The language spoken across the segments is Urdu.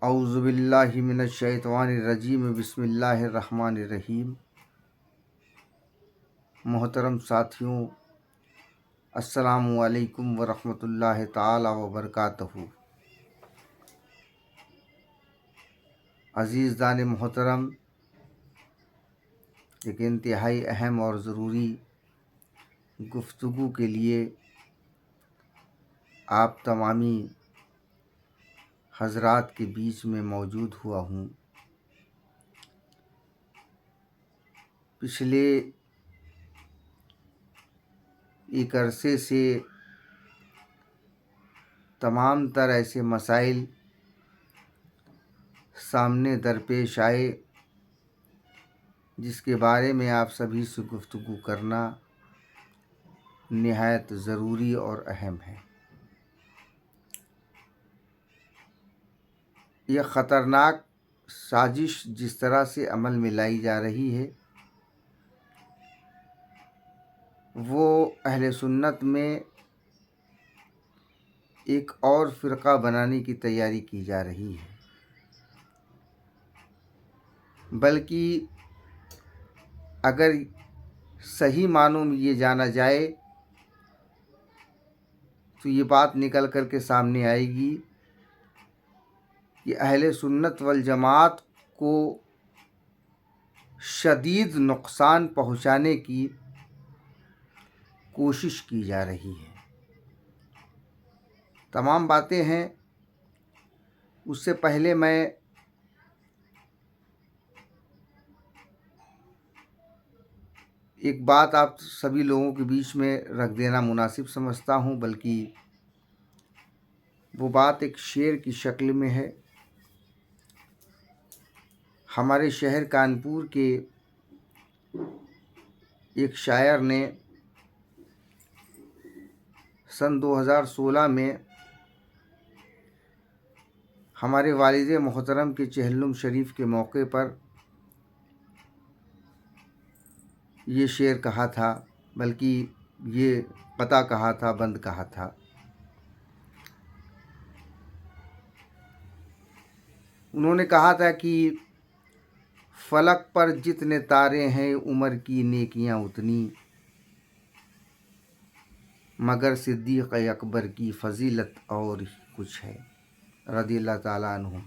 اعوذ باللہ من الشیطان الرجیم بسم اللہ الرحمن الرحیم۔ محترم ساتھیوں، السلام علیکم ورحمۃ اللہ تعالی وبرکاتہ۔ عزیزان محترم، ایک انتہائی اہم اور ضروری گفتگو کے لیے آپ تمامی حضرات کے بیچ میں موجود ہوا ہوں۔ پچھلے ایک عرصے سے تمام تر ایسے مسائل سامنے درپیش آئے جس کے بارے میں آپ سبھی سے گفتگو کرنا نہایت ضروری اور اہم ہے۔ یہ خطرناک سازش جس طرح سے عمل میں لائی جا رہی ہے، وہ اہل سنت میں ایک اور فرقہ بنانے کی تیاری کی جا رہی ہے، بلکہ اگر صحیح معنوں میں یہ جانا جائے تو یہ بات نکل کر کے سامنے آئے گی کہ اہل سنت والجماعت کو شدید نقصان پہنچانے کی کوشش کی جا رہی ہے۔ تمام باتیں ہیں، اس سے پہلے میں ایک بات آپ سبھی لوگوں کے بیچ میں رکھ دینا مناسب سمجھتا ہوں، بلکہ وہ بات ایک شعر کی شکل میں ہے۔ ہمارے شہر کانپور کے ایک شاعر نے سن 2016 میں ہمارے والد محترم کے چہلم شریف کے موقع پر یہ شعر کہا تھا، بلکہ یہ قطع کہا تھا، بند کہا تھا۔ انہوں نے کہا تھا کہ فلک پر جتنے تارے ہیں عمر کی نیکیاں اتنی، مگر صدیق اکبر کی فضیلت اور ہی کچھ ہے، رضی اللہ تعالیٰ عنہ۔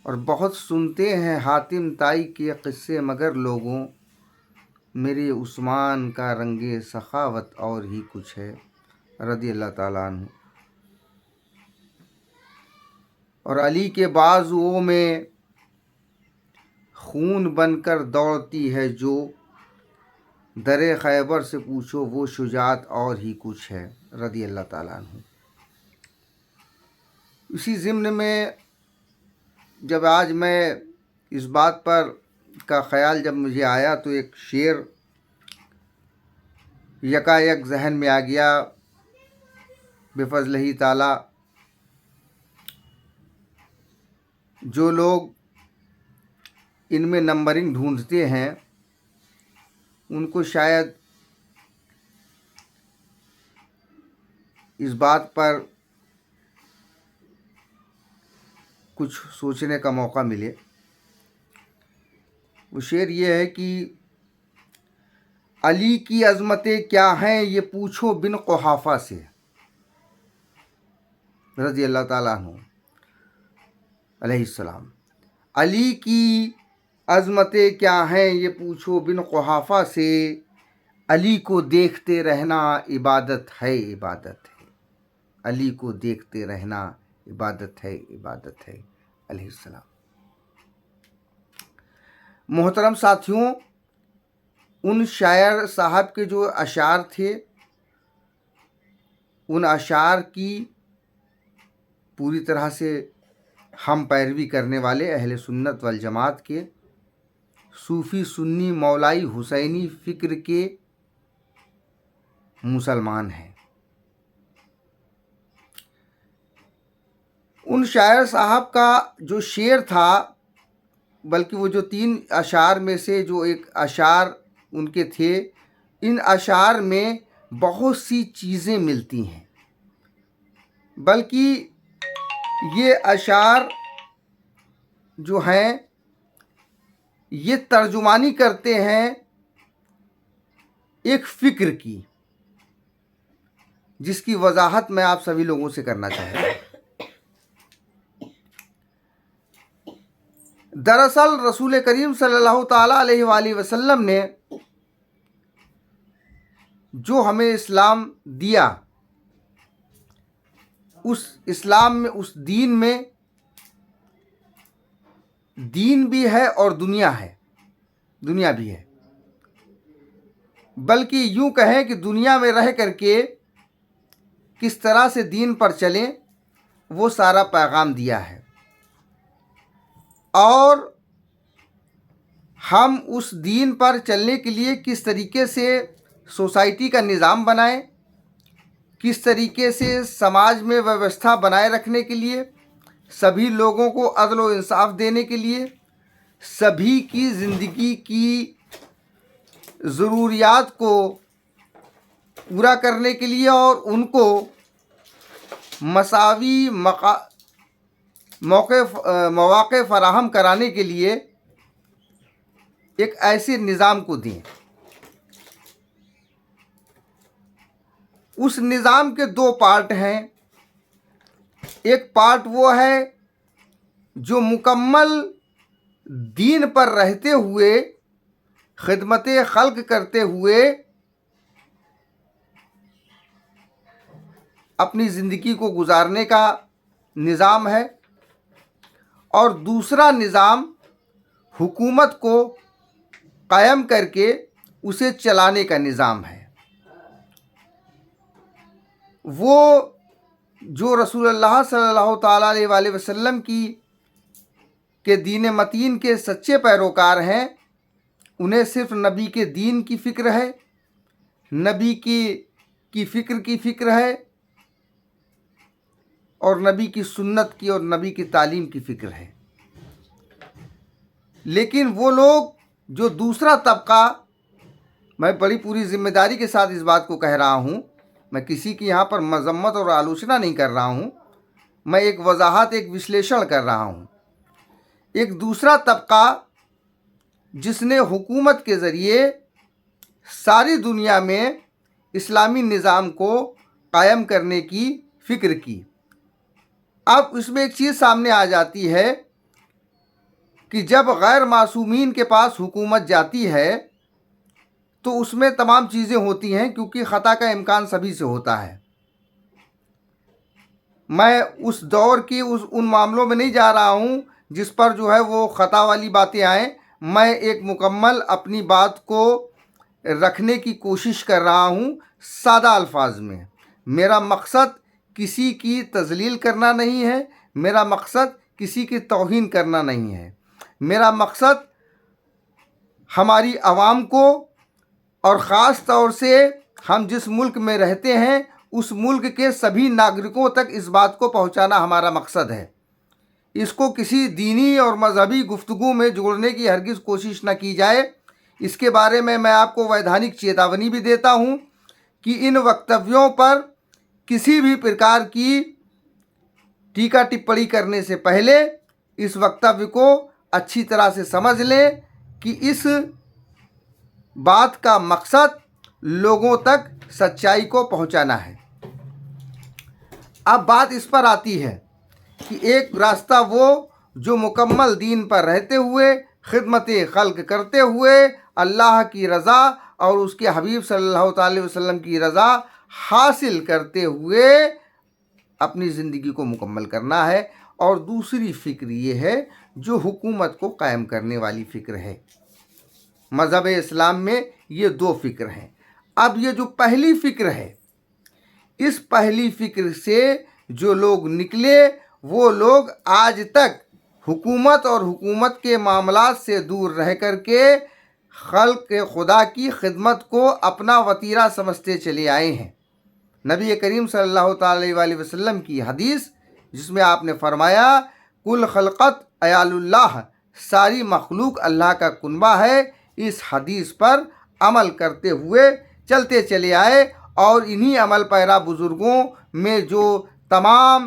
اور بہت سنتے ہیں حاتم طائی کے قصے، مگر لوگوں میرے عثمان کا رنگ سخاوت اور ہی کچھ ہے، رضی اللہ تعالیٰ عنہ۔ اور علی کے بازوؤں میں خون بن کر دوڑتی ہے جو، در خیبر سے پوچھو وہ شجاعت اور ہی کچھ ہے، رضی اللہ تعالیٰ عنہ۔ اسی ضمن میں جب آج میں اس بات پر کا خیال جب مجھے آیا تو ایک شعر یکایک ذہن میں آ گیا، بفضلہ تعالی۔ جو لوگ ان میں نمبرنگ ڈھونڈتے ہیں ان کو شاید اس بات پر کچھ سوچنے کا موقع ملے۔ وہ شعر یہ ہے کہ علی کی عظمتیں کیا ہیں یہ پوچھو بن قحافہ سے، رضی اللہ تعالیٰ عنہ علیہ السلام۔ علی کی عظمتیں کیا ہیں یہ پوچھو بن قحافہ سے، علی کو دیکھتے رہنا عبادت ہے، عبادت ہے، علی کو دیکھتے رہنا عبادت ہے، عبادت ہے، علیہ السلام۔ محترم ساتھیوں، ان شاعر صاحب کے جو اشعار تھے، ان اشعار کی پوری طرح سے ہم پیروی کرنے والے اہل سنت والجماعت کے صوفی سنی مولائی حسینی فکر کے مسلمان ہیں۔ ان شاعر صاحب کا جو شعر تھا، بلکہ وہ جو 3 اشعار میں سے جو ایک اشعار ان کے تھے، ان اشعار میں بہت سی چیزیں ملتی ہیں، بلکہ یہ اشعار جو ہیں یہ ترجمانی کرتے ہیں ایک فکر کی، جس کی وضاحت میں آپ سبھی لوگوں سے کرنا چاہتا ہوں۔ دراصل رسول کریم صلی اللہ تعالیٰ علیہ وآلہ وسلم نے جو ہمیں اسلام دیا، اس اسلام میں، اس دین میں دین بھی ہے اور دنیا ہے، دنیا بھی ہے، بلکہ یوں کہیں کہ دنیا میں رہ کر کے کس طرح سے دین پر چلیں وہ سارا پیغام دیا ہے، اور ہم اس دین پر چلنے کے لیے کس طریقے سے سوسائٹی کا نظام بنائیں، کس طریقے سے سماج میں ویوستھا بنائے رکھنے کے لیے، سبھی لوگوں کو عدل و انصاف دینے کے لیے، سبھی کی زندگی کی ضروریات کو پورا کرنے کے لیے اور ان کو مساوی مواقع فراہم کرانے کے لیے ایک ایسے نظام کو دیں۔ اس نظام کے دو پارٹ ہیں۔ ایک پارٹ وہ ہے جو مکمل دین پر رہتے ہوئے، خدمت خلق کرتے ہوئے اپنی زندگی کو گزارنے کا نظام ہے، اور دوسرا نظام حکومت کو قائم کر کے اسے چلانے کا نظام ہے۔ وہ جو رسول اللہ صلی اللہ تعالیٰ علیہ وآلہ وسلم کے دین متین کے سچے پیروکار ہیں، انہیں صرف نبی کے دین کی فکر ہے، نبی کی فکر ہے، اور نبی کی سنت کی اور نبی کی تعلیم کی فکر ہے۔ لیکن وہ لوگ جو دوسرا طبقہ، میں بڑی پوری ذمہ داری کے ساتھ اس بات کو کہہ رہا ہوں، میں کسی کی یہاں پر مذمت اور آلوچنا نہیں کر رہا ہوں، میں ایک وضاحت، ایک وشلیشن کر رہا ہوں۔ ایک دوسرا طبقہ جس نے حکومت کے ذریعے ساری دنیا میں اسلامی نظام کو قائم کرنے کی فکر کی۔ اب اس میں ایک چیز سامنے آ جاتی ہے کہ جب غیر معصومین کے پاس حکومت جاتی ہے تو اس میں تمام چیزیں ہوتی ہیں، کیونکہ خطا کا امکان سبھی سے ہوتا ہے۔ میں اس دور کی ان معاملوں میں نہیں جا رہا ہوں جس پر جو ہے وہ خطا والی باتیں آئیں۔ میں ایک مکمل اپنی بات کو رکھنے کی کوشش کر رہا ہوں سادہ الفاظ میں۔ میرا مقصد کسی کی تذلیل کرنا نہیں ہے، میرا مقصد کسی کی توہین کرنا نہیں ہے، میرا مقصد ہماری عوام کو، اور خاص طور سے ہم جس ملک میں رہتے ہیں اس ملک کے سبھی ناگرکوں تک اس بات کو پہنچانا ہمارا مقصد ہے۔ اس کو کسی دینی اور مذہبی گفتگو میں جوڑنے کی ہرگز کوشش نہ کی جائے۔ اس کے بارے میں آپ کو ویدھانک چیتاونی بھی دیتا ہوں کہ ان وکتویوں پر کسی بھی پرکار کی ٹیکا ٹپڑی کرنے سے پہلے اس وکتویہ کو اچھی طرح سے سمجھ لیں کہ اس بات کا مقصد لوگوں تک سچائی کو پہنچانا ہے۔ اب بات اس پر آتی ہے کہ ایک راستہ وہ جو مکمل دین پر رہتے ہوئے، خدمت خلق کرتے ہوئے، اللہ کی رضا اور اس کے حبیب صلی اللہ تعالی وسلم کی رضا حاصل کرتے ہوئے اپنی زندگی کو مکمل کرنا ہے، اور دوسری فکر یہ ہے جو حکومت کو قائم کرنے والی فکر ہے۔ مذہب اسلام میں یہ دو فکر ہیں۔ اب یہ جو پہلی فکر ہے، اس پہلی فکر سے جو لوگ نکلے وہ لوگ آج تک حکومت اور حکومت کے معاملات سے دور رہ کر کے خلق خدا کی خدمت کو اپنا وتیرہ سمجھتے چلے آئے ہیں۔ نبی کریم صلی اللہ تعالی علیہ وسلم کی حدیث جس میں آپ نے فرمایا کل خلقت عیال اللہ، ساری مخلوق اللہ کا کنبہ ہے، اس حدیث پر عمل کرتے ہوئے چلتے چلے آئے، اور انہی عمل پیرا بزرگوں میں جو تمام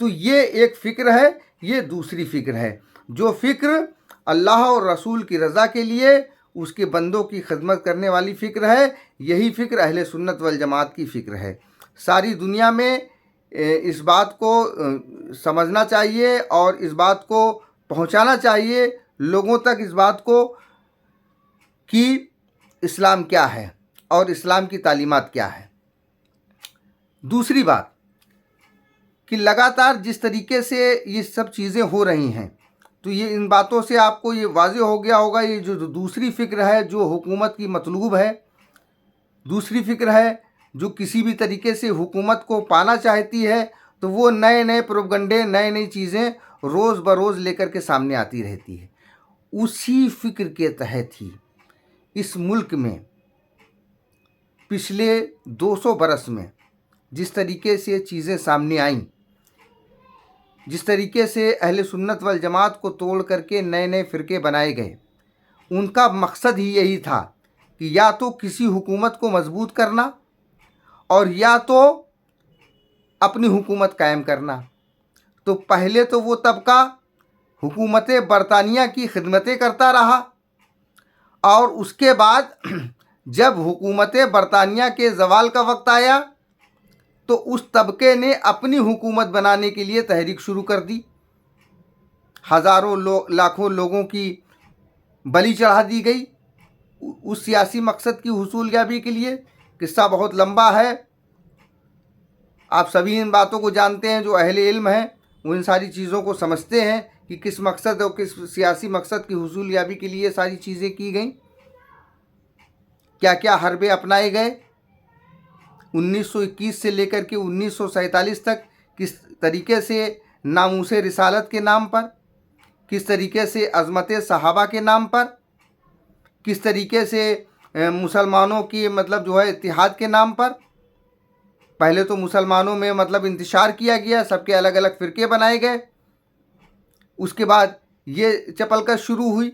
تو یہ ایک فکر ہے، یہ دوسری فکر ہے۔ جو فکر اللہ اور رسول کی رضا کے لیے اس کے بندوں کی خدمت کرنے والی فکر ہے، یہی فکر اہل سنت والجماعت کی فکر ہے۔ ساری دنیا میں اس بات کو سمجھنا چاہیے اور اس بات کو پہنچانا چاہیے لوگوں تک، اس بات کو کہ اسلام کیا ہے اور اسلام کی تعلیمات کیا ہے۔ دوسری بات کہ لگاتار جس طریقے سے یہ سب چیزیں ہو رہی ہیں، تو یہ ان باتوں سے آپ کو یہ واضح ہو گیا ہوگا، یہ جو دوسری فکر ہے جو حکومت کی مطلوب ہے، دوسری فکر ہے جو کسی بھی طریقے سے حکومت کو پانا چاہتی ہے، تو وہ نئے نئے پروپیگنڈے، نئی چیزیں روز بروز لے کر کے سامنے آتی رہتی ہے۔ اسی فکر کے تحت ہی اس ملک میں پچھلے 200 برس میں جس طریقے سے چیزیں سامنے آئیں، جس طریقے سے اہل سنت والجماعت کو توڑ کر کے نئے نئے فرقے بنائے گئے، ان کا مقصد ہی یہی تھا کہ یا تو کسی حکومت کو مضبوط کرنا اور یا تو اپنی حکومت قائم کرنا۔ تو پہلے تو وہ طبقہ حکومت برطانیہ کی خدمتیں کرتا رہا، اور اس کے بعد جب حکومت برطانیہ کے زوال کا وقت آیا تو اس طبقے نے اپنی حکومت بنانے کے لیے تحریک شروع کر دی، ہزاروں لاکھوں لوگوں کی بلی چڑھا دی گئی اس سیاسی مقصد کی حصول یابی کے لیے۔ قصہ بہت لمبا ہے، آپ سبھی ان باتوں کو جانتے ہیں، جو اہل علم ہیں وہ ان ساری چیزوں کو سمجھتے ہیں کہ کس مقصد اور کس سیاسی مقصد کی حصول یابی کے لیے ساری چیزیں کی گئیں، کیا کیا حربے اپنائے گئے 1921 سے لے کر کے 1947 تک، کس طریقے سے ناموس رسالت کے نام پر، کس طریقے سے عظمت صحابہ کے نام پر، کس طریقے سے مسلمانوں کی مطلب جو ہے اتحاد کے نام پر، پہلے تو مسلمانوں میں مطلب انتشار کیا گیا، سب کے الگ الگ فرقے بنائے گئے، اس کے بعد یہ چپلکش شروع ہوئی،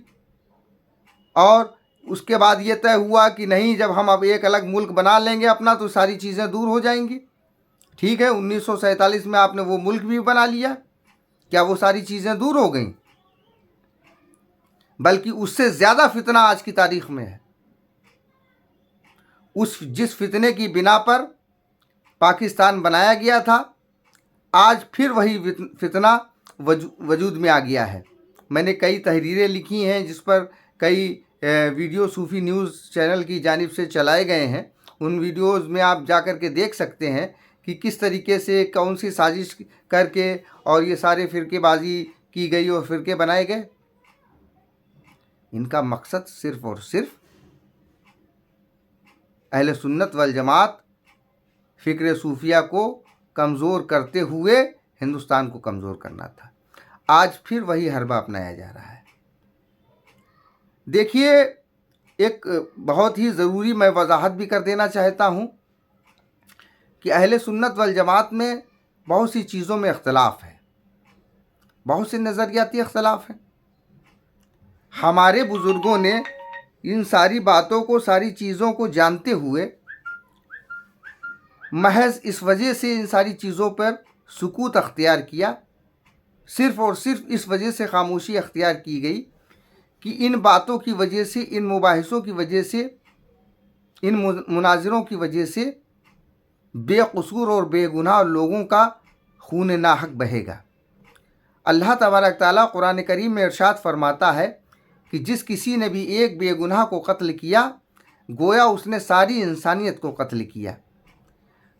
اور اس کے بعد یہ طے ہوا کہ نہیں، جب ہم اب ایک الگ ملک بنا لیں گے اپنا تو ساری چیزیں دور ہو جائیں گی۔ ٹھیک ہے، 1947 میں آپ نے وہ ملک بھی بنا لیا، کیا وہ ساری چیزیں دور ہو گئیں؟ بلکہ اس سے زیادہ فتنہ آج کی تاریخ میں ہے۔ جس فتنے کی بنا پر پاکستان بنایا گیا تھا، آج پھر وہی فتنہ وجود میں آ گیا ہے۔ میں نے کئی تحریریں لکھی ہیں جس پر کئی ویڈیو صوفی نیوز چینل کی جانب سے چلائے گئے ہیں، ان ویڈیوز میں آپ جا کر کے دیکھ سکتے ہیں کہ کس طریقے سے کون سی سازش کر کے اور یہ سارے فرقے بازی کی گئی اور فرقے بنائے گئے۔ ان کا مقصد صرف اور صرف اہل سنت والجماعت فکر صوفیہ کو کمزور کرتے ہوئے ہندوستان کو کمزور کرنا تھا۔ آج پھر وہی حربہ اپنایا جا رہا ہے۔ دیکھیے، ایک بہت ہی ضروری میں وضاحت بھی کر دینا چاہتا ہوں کہ اہل سنت والجماعت میں بہت سی چیزوں میں اختلاف ہے، بہت سے نظریاتی اختلاف ہیں۔ ہمارے بزرگوں نے ان ساری باتوں کو، ساری چیزوں کو جانتے ہوئے محض اس وجہ سے ان ساری چیزوں پر سکوت اختیار کیا، صرف اور صرف اس وجہ سے خاموشی اختیار کی گئی کہ ان باتوں کی وجہ سے، ان مباحثوں کی وجہ سے، ان مناظروں کی وجہ سے بے قصور اور بے گناہ لوگوں کا خون ناحق بہے گا۔ اللہ تبارک تعالیٰ قرآن کریم میں ارشاد فرماتا ہے کہ جس کسی نے بھی ایک بے گناہ کو قتل کیا، گویا اس نے ساری انسانیت کو قتل کیا۔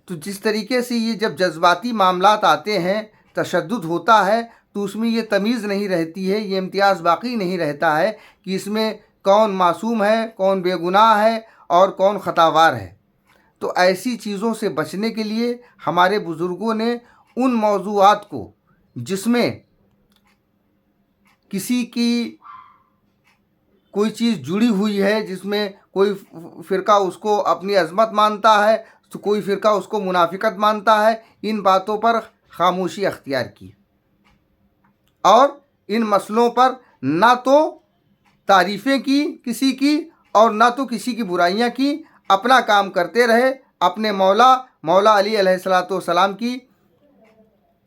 تو جس طریقے سے یہ جب جذباتی معاملات آتے ہیں، تشدد ہوتا ہے، تو اس میں یہ تمیز نہیں رہتی ہے، یہ امتیاز باقی نہیں رہتا ہے کہ اس میں کون معصوم ہے، کون بے گناہ ہے اور کون خطاوار ہے۔ تو ایسی چیزوں سے بچنے کے لیے ہمارے بزرگوں نے ان موضوعات کو جس میں کسی کی کوئی چیز جڑی ہوئی ہے، جس میں کوئی فرقہ اس کو اپنی عظمت مانتا ہے تو کوئی فرقہ اس کو منافقت مانتا ہے، ان باتوں پر خاموشی اختیار کی، اور ان مسئلوں پر نہ تو تعریفیں کی کسی کی اور نہ تو کسی کی برائیاں کی، اپنا کام کرتے رہے، اپنے مولا علی علیہ الصلوۃ والسلام کی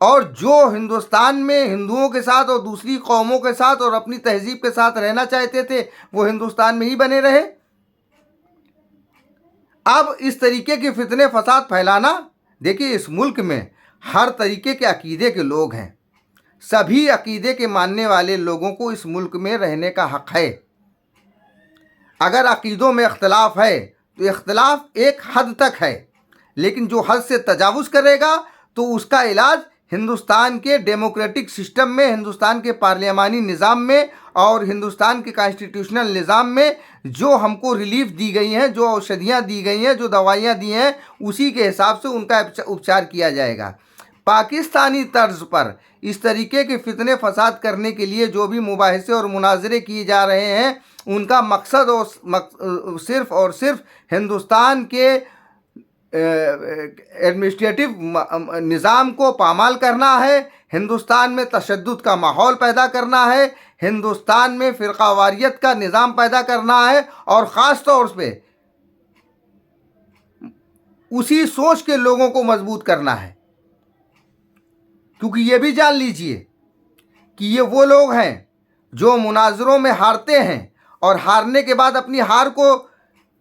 اور جو ہندوستان میں ہندوؤں کے ساتھ اور دوسری قوموں کے ساتھ اور اپنی تہذیب کے ساتھ رہنا چاہتے تھے وہ ہندوستان میں ہی بنے رہے۔ اب اس طریقے کے فتنے فساد پھیلانا، دیکھیے اس ملک میں ہر طریقے کے عقیدے کے لوگ ہیں، سبھی عقیدے کے ماننے والے لوگوں کو اس ملک میں رہنے کا حق ہے۔ اگر عقیدوں میں اختلاف ہے تو اختلاف ایک حد تک ہے، لیکن جو حد سے تجاوز کرے گا تو اس کا علاج ہندوستان کے ڈیموکریٹک سسٹم میں، ہندوستان کے پارلیمانی نظام میں اور ہندوستان کے کانسٹیٹیوشنل نظام میں جو ہم کو ریلیف دی گئی ہیں، جو اوشدھیاں دی گئی ہیں، جو دوائیاں دی ہیں، اسی کے حساب سے ان کا اپچار کیا جائے گا۔ پاکستانی طرز پر اس طریقے کے فتنے فساد کرنے کے لیے جو بھی مباحثے اور مناظرے کیے جا رہے ہیں، ان کا مقصد صرف اور صرف ہندوستان کے ایڈمنسٹریٹو نظام کو پامال کرنا ہے، ہندوستان میں تشدد کا ماحول پیدا کرنا ہے، ہندوستان میں فرقہ واریت کا نظام پیدا کرنا ہے، اور خاص طور پہ اسی سوچ کے لوگوں کو مضبوط کرنا ہے۔ کیونکہ یہ بھی جان لیجئے کہ یہ وہ لوگ ہیں جو مناظروں میں ہارتے ہیں اور ہارنے کے بعد اپنی ہار کو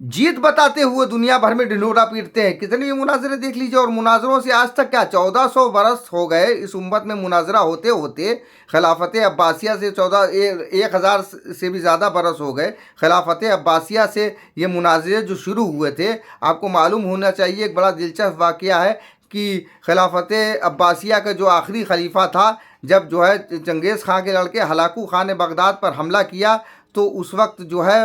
جیت بتاتے ہوئے دنیا بھر میں ڈھنڈورا پیٹتے ہیں۔ کتنے بھی مناظرے دیکھ لیجئے، اور مناظروں سے آج تک کیا 1400 برس ہو گئے اس امت میں مناظرہ ہوتے ہوتے۔ خلافت عباسیہ سے 1000 سے بھی زیادہ برس ہو گئے۔ خلافت عباسیہ سے یہ مناظرے جو شروع ہوئے تھے، آپ کو معلوم ہونا چاہیے، ایک بڑا دلچسپ واقعہ ہے کہ خلافت عباسیہ کا جو آخری خلیفہ تھا، جب جو ہے چنگیز خان کے لڑکے ہلاکو خان نے بغداد پر حملہ کیا، تو اس وقت جو ہے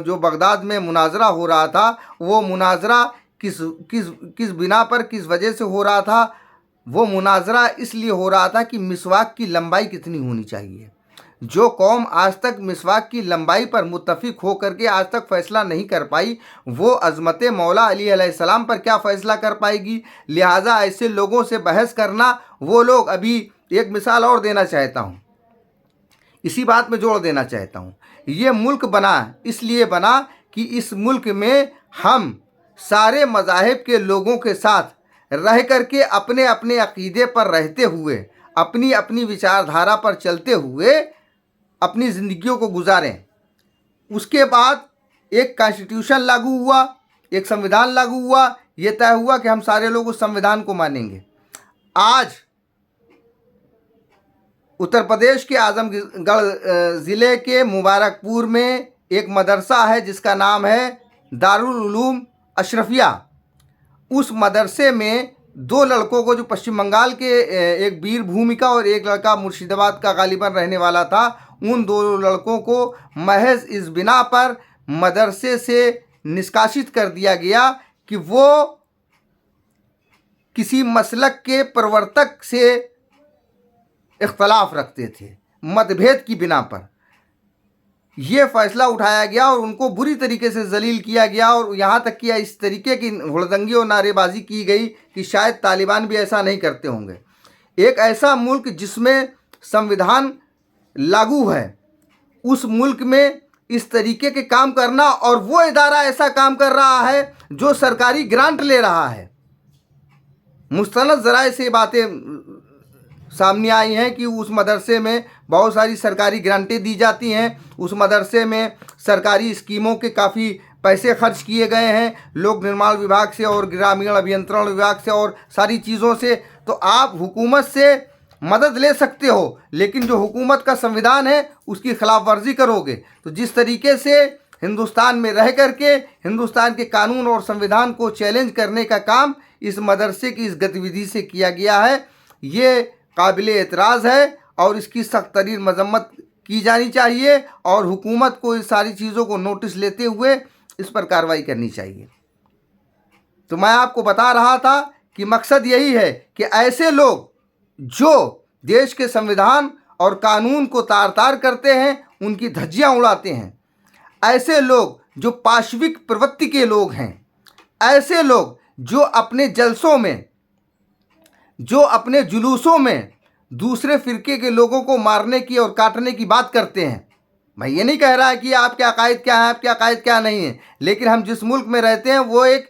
جو بغداد میں مناظرہ ہو رہا تھا، وہ مناظرہ کس بنا پر، کس وجہ سے ہو رہا تھا؟ وہ مناظرہ اس لیے ہو رہا تھا کہ مسواک کی لمبائی کتنی ہونی چاہیے۔ جو قوم آج تک مسواک کی لمبائی پر متفق ہو کر کے آج تک فیصلہ نہیں کر پائی، وہ عظمت مولا علی علیہ السلام پر کیا فیصلہ کر پائے گی؟ لہٰذا ایسے لوگوں سے بحث کرنا، وہ لوگ، ابھی ایک مثال اور دینا چاہتا ہوں، اسی بات میں جوڑ دینا چاہتا ہوں۔ یہ ملک بنا اس لیے بنا کہ اس ملک میں ہم سارے مذاہب کے لوگوں کے ساتھ رہ کر کے اپنے اپنے عقیدے پر رہتے ہوئے، اپنی اپنی وچار دھارا پر چلتے ہوئے اپنی زندگیوں کو گزاریں۔ اس کے بعد ایک کانسٹیٹیوشن لاگو ہوا، ایک سمویدھان لاگو ہوا، یہ طے ہوا کہ ہم سارے لوگ اس سمویدھان کو مانیں گے۔ آج اتر پردیش کے اعظم گڑھ ضلع کے مبارک پور میں ایک مدرسہ ہے جس کا نام ہے دارالعلوم اشرفیہ۔ اس مدرسے میں 2 لڑکوں کو، جو پشچم بنگال کے ایک بیر بھومکا اور ایک لڑکا مرشید آباد کا غالباً رہنے والا تھا، ان 2 لڑکوں کو محض اس بنا پر مدرسے سے نشکاشت کر دیا گیا کہ وہ کسی مسلک کے پرورتک سے اختلاف رکھتے تھے، مت بھید کی بنا پر یہ فیصلہ اٹھایا گیا اور ان کو بری طریقے سے ذلیل کیا گیا، اور یہاں تک کہ اس طریقے کی ہڑدنگی اور نعرے بازی کی گئی کہ شاید طالبان بھی ایسا نہیں کرتے ہوں گے۔ ایک ایسا ملک جس میں سمویدھان لاگو ہے، اس ملک میں اس طریقے کے کام کرنا، اور وہ ادارہ ایسا کام کر رہا ہے جو سرکاری گرانٹ لے رہا ہے۔ مستند ذرائع سے باتیں سامنے آئی ہیں کہ اس مدرسے میں بہت ساری سرکاری گرانٹیں دی جاتی ہیں، اس مدرسے میں سرکاری اسکیموں کے کافی پیسے خرچ کیے گئے ہیں، لوک نرمان وبھاگ سے اور گرامین ابھینترن وبھاگ سے اور ساری چیزوں سے۔ تو آپ حکومت سے مدد لے سکتے ہو، لیکن جو حکومت کا سمویدھان ہے اس کی خلاف ورزی کرو گے تو جس طریقے سے ہندوستان میں رہ کر کے ہندوستان کے قانون اور سمویدھان کو چیلنج کرنے کا کام اس مدرسے کی اس گتیودھی سے کیا گیا ہے، یہ قابل اعتراض ہے اور اس کی سخت ترین مذمت کی جانی چاہیے، اور حکومت کو اس ساری چیزوں کو نوٹس لیتے ہوئے اس پر کارروائی کرنی چاہیے۔ تو میں آپ کو بتا رہا تھا کہ مقصد یہی ہے کہ ایسے لوگ جو دیش کے سمویدھان اور قانون کو تار تار کرتے ہیں، ان کی دھجیاں اڑاتے ہیں، ایسے لوگ جو پاشوک پروتی کے لوگ ہیں، ایسے لوگ جو اپنے جلسوں میں، جو اپنے جلوسوں میں دوسرے فرقے کے لوگوں کو مارنے کی اور کاٹنے کی بات کرتے ہیں۔ میں یہ نہیں کہہ رہا کہ آپ کے عقائد کیا ہیں، آپ کے عقائد کیا نہیں ہیں، لیکن ہم جس ملک میں رہتے ہیں وہ ایک